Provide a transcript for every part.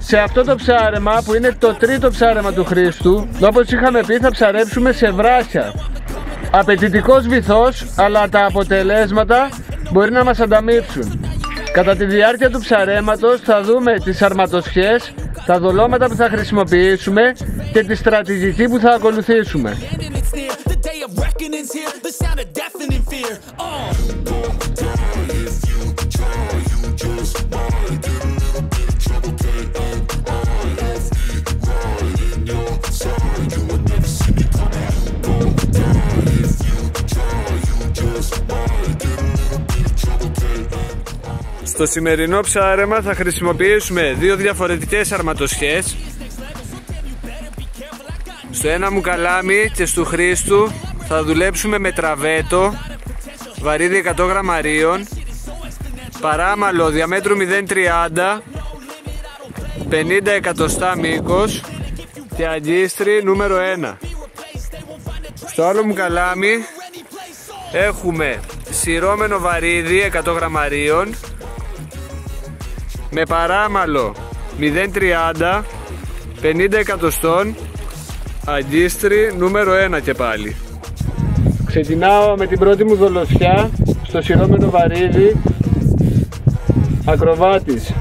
Σε αυτό το ψάρεμα που είναι το τρίτο ψάρεμα του Χρήστου, όπως είχαμε πει, θα ψαρέψουμε σε βράχια. Απαιτητικός βυθός, αλλά τα αποτελέσματα μπορεί να μας ανταμείψουν. Κατά τη διάρκεια του ψαρέματος θα δούμε τις αρματοσχές, τα δολώματα που θα χρησιμοποιήσουμε και τη στρατηγική που θα ακολουθήσουμε. Στο σημερινό ψάρεμα θα χρησιμοποιήσουμε δύο διαφορετικές αρματοσχές. Στο ένα μου καλάμι και στο Χρήστου θα δουλέψουμε με τραβέτο, βαρύδι 100 γραμμαρίων, παράμαλο διαμέτρου 0,30, 50 εκατοστά μήκος και αγκίστρι νούμερο 1. Στο άλλο μου καλάμι έχουμε σειρώμενο βαρύδι 100 γραμμαρίων με παράμαλο 0,30, 50 εκατοστών, αγκίστρι νούμερο 1 και πάλι. Ξεκινάω με την πρώτη μου δολοσιά στο σειρώμενο βαρύδι ακροβάτης.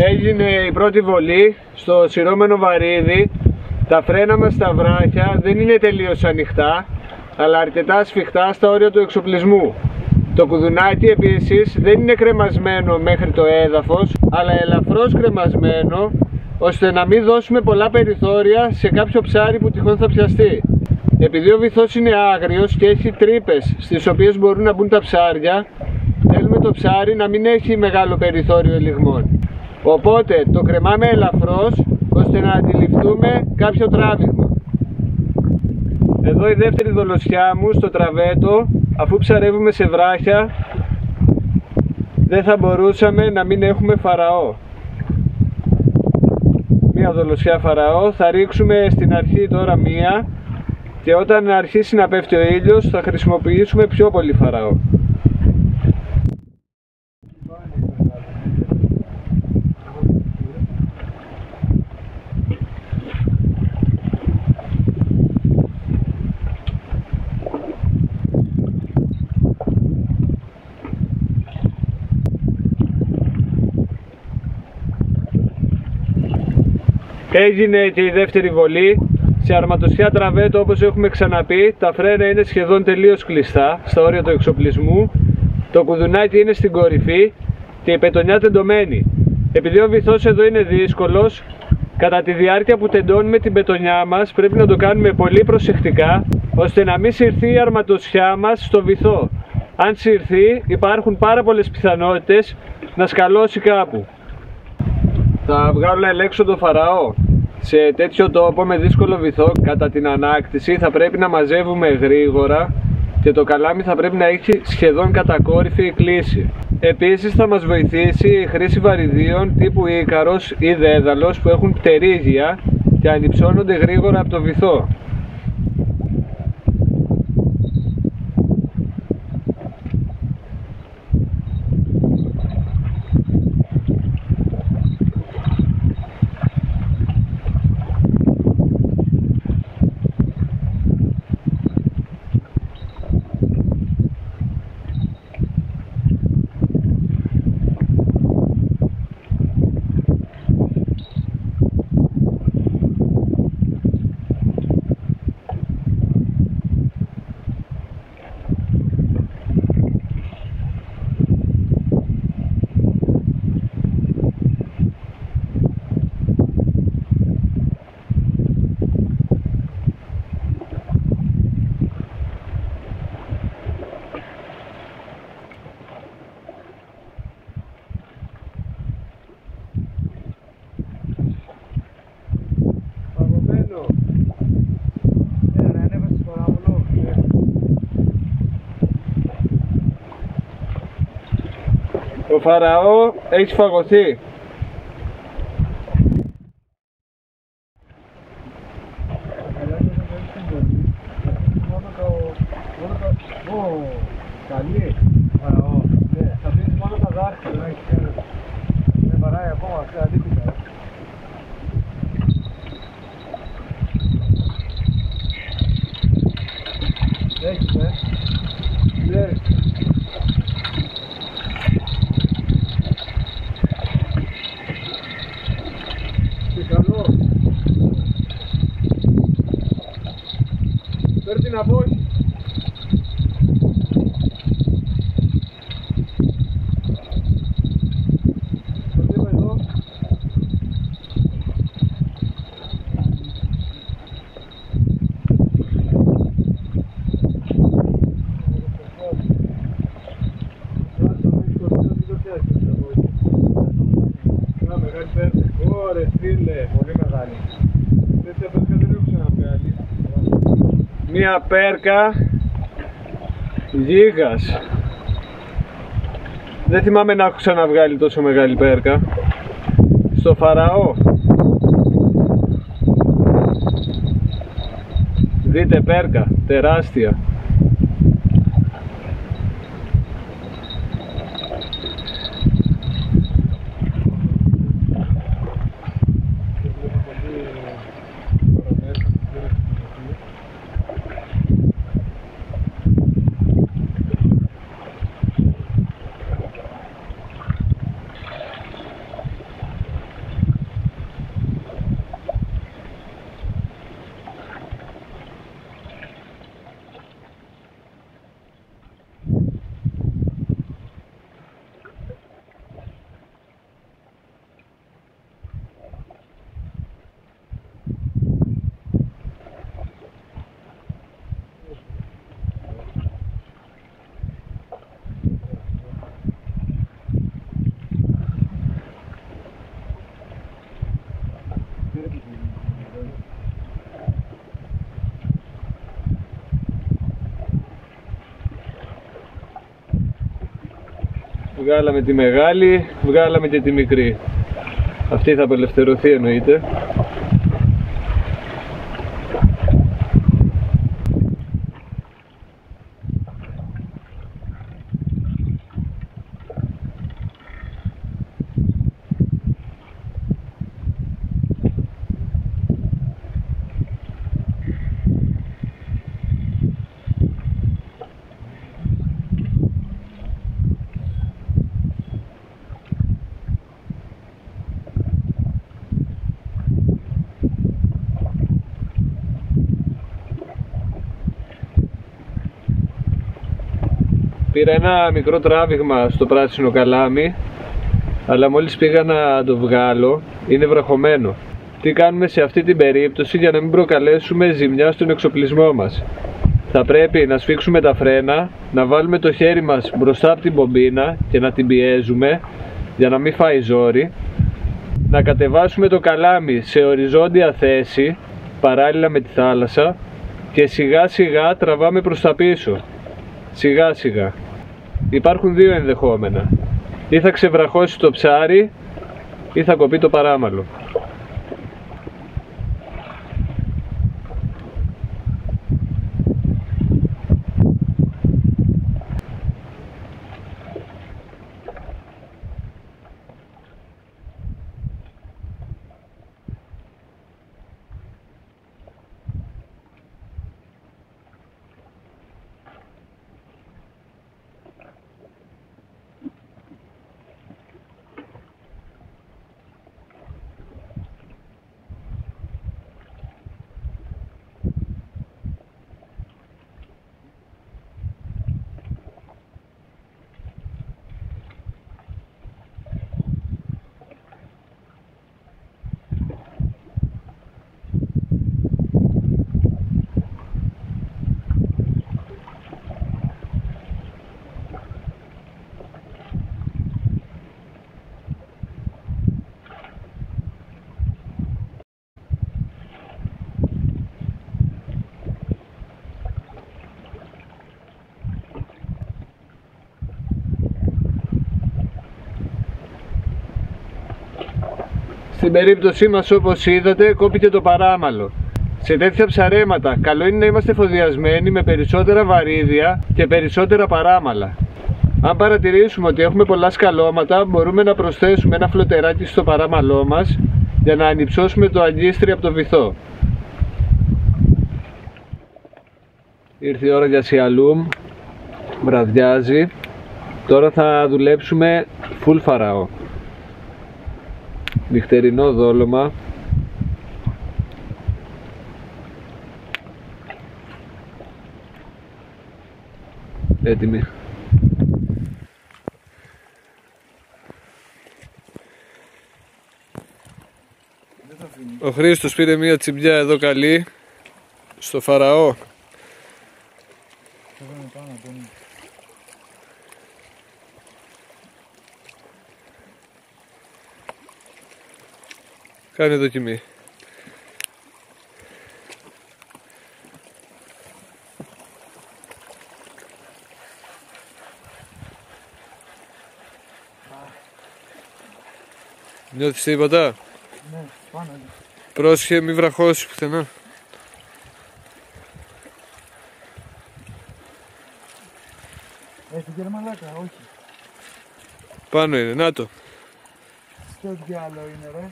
Έγινε η πρώτη βολή στο σειρώμενο βαρύδι. Τα φρένα μας στα βράχια δεν είναι τελείως ανοιχτά, αλλά αρκετά σφιχτά στα όρια του εξοπλισμού. Το κουδουνάκι επίσης δεν είναι κρεμασμένο μέχρι το έδαφος, αλλά ελαφρώς κρεμασμένο, ώστε να μην δώσουμε πολλά περιθώρια σε κάποιο ψάρι που τυχόν θα πιαστεί. Επειδή ο βυθός είναι άγριος και έχει τρύπες στις οποίες μπορούν να μπουν τα ψάρια, θέλουμε το ψάρι να μην έχει μεγάλο περιθώριο ελιγμών. Οπότε το κρεμάμε ελαφρώς, ώστε να αντιληφθούμε κάποιο τράβηγμα. Εδώ η δεύτερη δολοσιά μου στο τραβέτο. Αφού ψαρεύουμε σε βράχια, δεν θα μπορούσαμε να μην έχουμε φαραώ. Μία δολοσιά φαραώ, θα ρίξουμε στην αρχή τώρα μία, και όταν αρχίσει να πέφτει ο ήλιος θα χρησιμοποιήσουμε πιο πολύ φαραώ. Έγινε και η δεύτερη βολή. Σε αρματοσιά τραβέτο, όπως έχουμε ξαναπεί, τα φρένα είναι σχεδόν τελείως κλειστά στα όρια του εξοπλισμού. Το κουδουνάκι είναι στην κορυφή και η πετονιά τεντωμένη. Επειδή ο βυθός εδώ είναι δύσκολος, κατά τη διάρκεια που τεντώνουμε την πετονιά μας πρέπει να το κάνουμε πολύ προσεκτικά, ώστε να μην συρθεί η αρματοσιά μας στο βυθό. Αν συρθεί, υπάρχουν πάρα πολλές πιθανότητες να σκαλώσει κάπου. Θα βγάλω να ελέγξω το φαραώ. Σε τέτοιο τόπο με δύσκολο βυθό, κατά την ανάκτηση θα πρέπει να μαζεύουμε γρήγορα και το καλάμι θα πρέπει να έχει σχεδόν κατακόρυφη κλίση. Επίσης θα μας βοηθήσει η χρήση βαρυδίων τύπου Ίκαρος ή Δέδαλος που έχουν πτερίγια και ανυψώνονται γρήγορα από το βυθό. Το Φαραώ έχει φαγωθεί. Καλή. Φαραώ. Θα δίνεις μόνο τα δάχτυλα. Δεν παράει ακόμα αυτή αντίπειτα. Έχεις, ναι. Τι καλό. Φέρ' την απόχη. Ωρε φίλε, πολύ μεγάλη. Τέτοια πέρκα δεν έχω ξαναβγάλει. Μία πέρκα γίγας. Δεν θυμάμαι να έχω ξαναβγάλει τόσο μεγάλη πέρκα. Στο Φαραώ. Δείτε πέρκα, τεράστια. Βγάλαμε τη μεγάλη, βγάλαμε και τη μικρή. Αυτή θα απελευθερωθεί εννοείται. Πήρα ένα μικρό τράβηγμα στο πράσινο καλάμι, αλλά μόλις πήγα να το βγάλω είναι βραχωμένο. Τι κάνουμε σε αυτή την περίπτωση για να μην προκαλέσουμε ζημιά στον εξοπλισμό μας? Θα πρέπει να σφίξουμε τα φρένα, να βάλουμε το χέρι μας μπροστά από την μπομπίνα και να την πιέζουμε για να μην φάει ζόρι, να κατεβάσουμε το καλάμι σε οριζόντια θέση παράλληλα με τη θάλασσα και σιγά σιγά τραβάμε προς τα πίσω. Σιγά σιγά. Υπάρχουν δύο ενδεχόμενα. Ή θα ξεβραχώσει το ψάρι ή θα κοπεί το παράμαλο. Στην περίπτωσή μας, όπως είδατε, κόπηκε το παράμαλο. Σε τέτοια ψαρέματα καλό είναι να είμαστε εφοδιασμένοι με περισσότερα βαρύδια και περισσότερα παράμαλα. Αν παρατηρήσουμε ότι έχουμε πολλά σκαλώματα, μπορούμε να προσθέσουμε ένα φλωτεράκι στο παράμαλό μας για να ανυψώσουμε το αγκίστρι από το βυθό. Ήρθε η ώρα για σιαλούμ, βραδιάζει. Τώρα θα δουλέψουμε full φαραώ. Νυχτερινό δόλωμα. Έτοιμη. Ο Χρήστος πήρε μία τσιμπιά εδώ καλή στο φαραώ. Κάνε δοκιμή. Νιώθεις τίποτα? Ναι, πάνω. Πρόσχε μη βραχώσεις πουθενά. Έχει γερμαλάκα, όχι. Πάνω είναι, να το. Στο διάλο είναι ρε.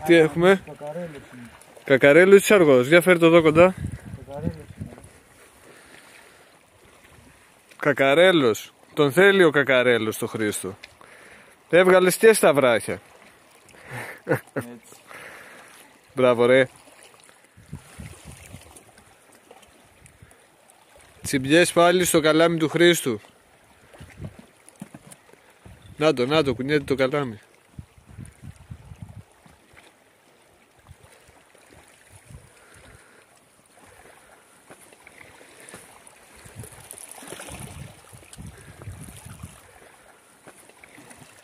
Τι έχουμε? Κακαρέλος είναι. Κακαρέλος ή αργός, για φέρ το εδώ κοντά. Κακαρέλος είναι. Κακαρέλος, τον θέλει ο Κακαρέλος το Χρήστο. Έβγαλες και στα βράχια. Έτσι. Μπράβο ρε. Τσιμπιές πάλι στο καλάμι του Χρήστου. Να το, κουνιέται το καλάμι.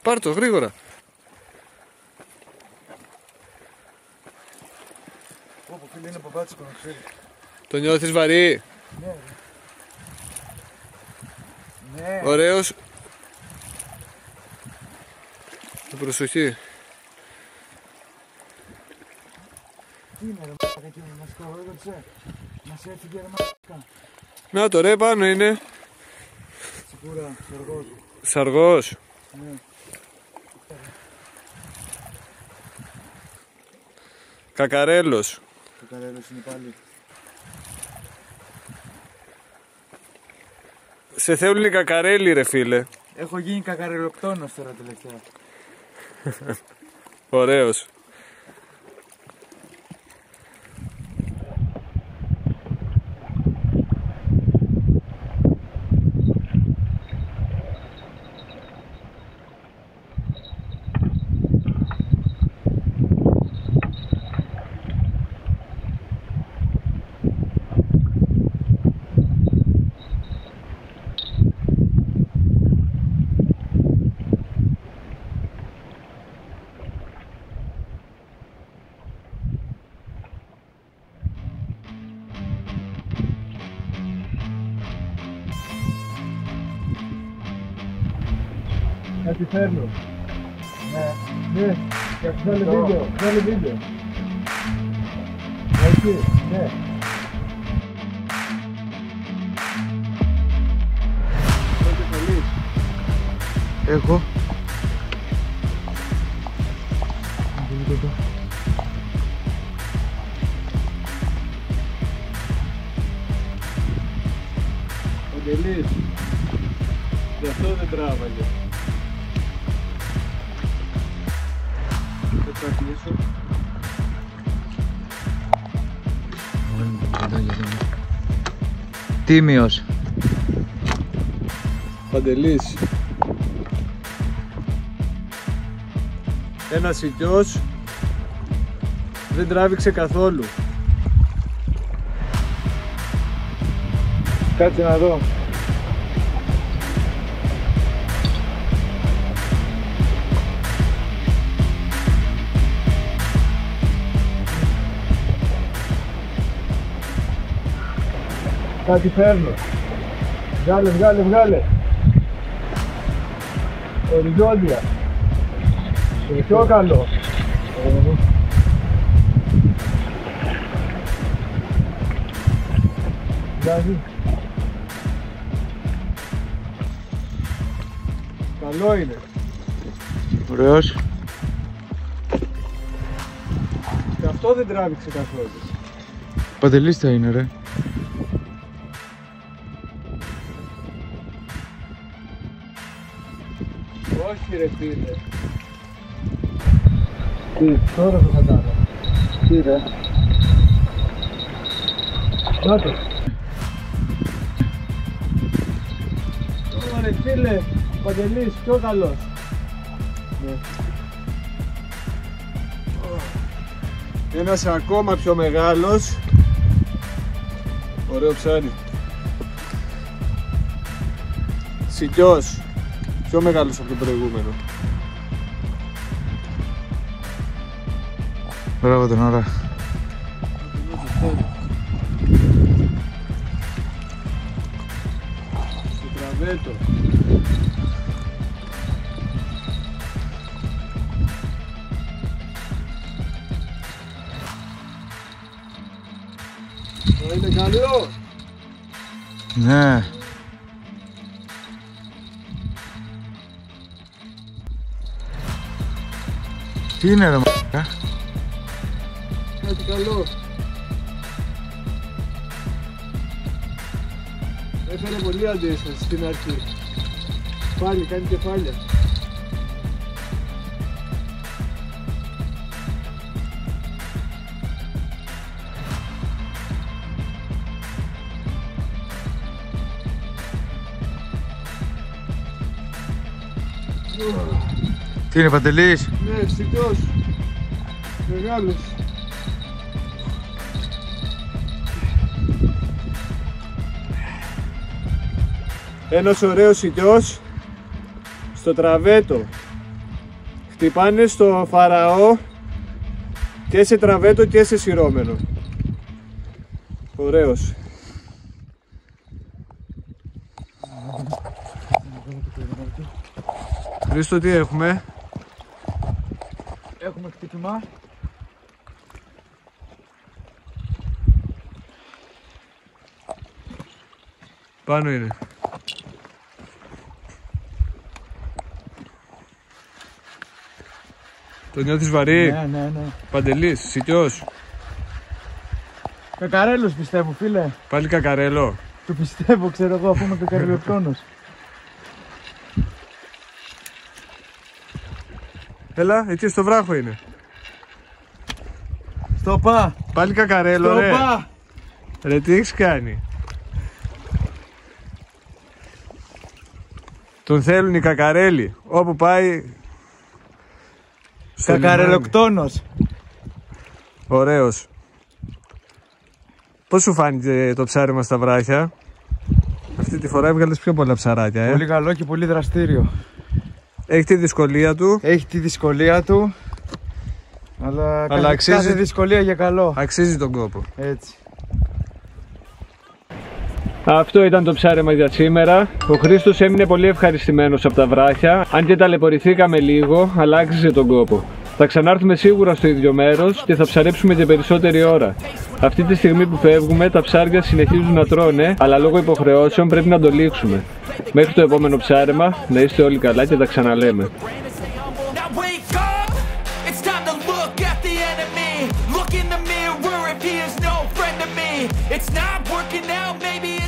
Πάρ' το γρήγορα. Όπο φίλε είναι παπάτσικο να ξέρει. Το νιώθεις βαρύ? Ναι. Ναι. Ωραίος. Προσοχή. Τι είναι ρε μ***α εκείνο, μας κορόιδεψε. Μας έφυγε ρε μ***α. Να το ρε, πάνω είναι. Σίγουρα, σαργός. Σαργός. Ναι. Κακαρέλος. Κακαρέλος είναι πάλι. Σε θέλουν οι κακαρέλοι ρε φίλε. Έχω γίνει κακαρελοκτόνος τώρα τελευταία. Ωραίος. Κάτι φέρνω. Ναι. Ναι. Βγάλε βίντεο. Βγάλε βίντεο. Εκεί. Ναι. Έχω. Ο Τελής. Γι' αυτό δεν τράβαγε. Θα κλείσω. Τίμιος. Παντελής. Ένας οικιός δεν τράβηξε καθόλου. Κάτσε να δω. Κάτι φέρνω. Βγάλε, βγάλε, βγάλε. Οριζόντια. Πιο καλό. Καλό είναι. Ωραίος. Και αυτό δεν τράβηξε καθόλου. Παντελής θα είναι ρε. Όχι ρε φίλε. Τι, τώρα το κατάλαβα. Τι ρε. Να το. Ωραία φίλε, ο Παντελής πιο καλός. Ναι. Ένας ακόμα πιο μεγάλος. Ωραίο ψάρι. Σιτιός. Πιο μεγάλος από το προηγούμενο. Μπράβο τον ώρα. Στο τραβέτο. Είναι καλό. Ναι. Τι είναι ρε μ***α. Κάτι καλό. Έφερε πολύ αντίσταση στην αρχή. Πάλι κάνει κεφάλια. Τι είναι Παντελής. Ναι, ευτυχώς. Μεγάλος. Ένας ωραίος σιτιός στο τραβέτο. Χτυπάνε στο φαραώ και σε τραβέτο και σε σειρώμενο. Ωραίος. Χρήστο, τι έχουμε? Έχουμε χτύπημα. Πάνω είναι. Το νιώθεις βαρύ? Ναι. Παντελής, σιτιός. Κακαρέλος πιστεύω φίλε. Πάλι κακαρέλο. Το πιστεύω, ξέρω εγώ, αφού είμαι κακαρελοκτόνος. Έλα, εκεί στο βράχο είναι. Στο πα. Πάλι κακαρέλο, Στο ρε. πα. Ρε, τι έχεις κάνει? Τον θέλουν οι κακαρέλοι. Όπου πάει... στο Κακαρελοκτόνος. λιμάνι. Ωραίος. Πώς σου φάνηκε το ψάρι μας στα βράχια? Αυτή τη φορά έβγαλες πιο πολλά ψαράκια, Πολύ καλό και πολύ δραστήριο. Έχει τη δυσκολία του. Έχει τη δυσκολία του. Αλλά αξίζει. κάθε δυσκολία για καλό. Αξίζει τον κόπο. Έτσι. Αυτό ήταν το ψάρεμα για σήμερα. Ο Χρήστος έμεινε πολύ ευχαριστημένος από τα βράχια. Αν και ταλαιπωρηθήκαμε λίγο, αλλά άξιζε τον κόπο. Θα ξανάρθουμε σίγουρα στο ίδιο μέρος και θα ψαρέψουμε και περισσότερη ώρα. Αυτή τη στιγμή που φεύγουμε, τα ψάρια συνεχίζουν να τρώνε, αλλά λόγω υποχρεώσεων πρέπει να το λήξουμε. Μέχρι το επόμενο ψάρεμα, να είστε όλοι καλά και τα ξαναλέμε. It's not working out, maybe